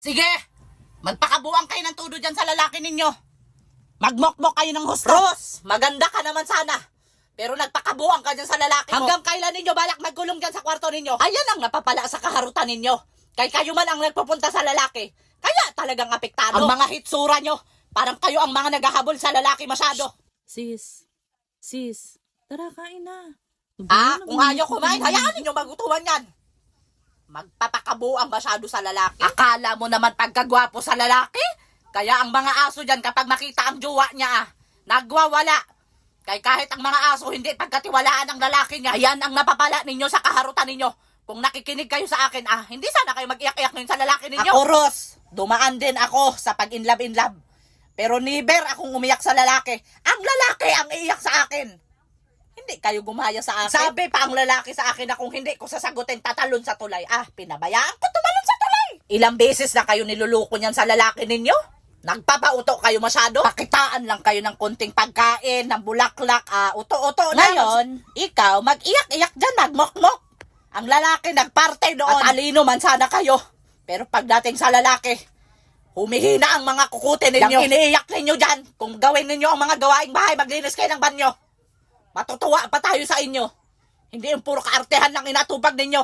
Sige, magpakabuang kayo ng tudo dyan sa lalaki ninyo. Magmokmok kayo ng husto. Ros, maganda ka naman sana. Pero nagpakabuang ka dyan sa lalaki mo. Hanggang kailan ninyo balak magkulong dyan sa kwarto ninyo? Ayan ang napapala sa kaharutan ninyo. Kay kayo man ang nagpupunta sa lalaki. Kaya talagang apektado. Ang mga hitsura nyo, parang kayo ang mga naghahabol sa lalaki masyado. Sis, tara kain na. Kung ayaw kumain, hayaan ninyo magutuhan yan. Magpapakabuang masyado sa lalaki. Akala mo naman pagkagwapo sa lalaki? Kaya ang mga aso dyan kapag makita ang jowa niya, nagwawala. Kaya kahit ang mga aso hindi pagkatiwalaan ng lalaki niya, ayan ang napapala ninyo sa kaharutan ninyo. Kung nakikinig kayo sa akin, hindi sana kayo mag-iyak-iyak ngayon sa lalaki ninyo. Ako, Ros, dumaan din ako sa pag-inlove. Pero never akong umiyak sa lalaki. Ang lalaki ang iiyak sa akin. Hindi kayo gumaya sa akin. Sabi pa ang lalaki sa akin na kung hindi ko sasagutin, tatalon sa tulay. Pinabayaan ko tumalon sa tulay. Ilang beses na kayo niluluko niyan sa lalaki ninyo? Nagpapauto kayo masyado? Pakitaan lang kayo ng konting pagkain, ng bulaklak, uto-uto na. Ngayon, ikaw, mag-iyak-iyak dyan, magmokmok. Ang lalaki nagparte doon. At talino man sana kayo. Pero pagdating sa lalaki, humihina ang mga kukutin ninyo. Yung iniiyak ninyo dyan, kung gawin ninyo ang mga gawaing bahay, maglinis kayo ng banyo. Matutuwa pa tayo sa inyo. Hindi yung puro kaartehan lang inatubag ninyo.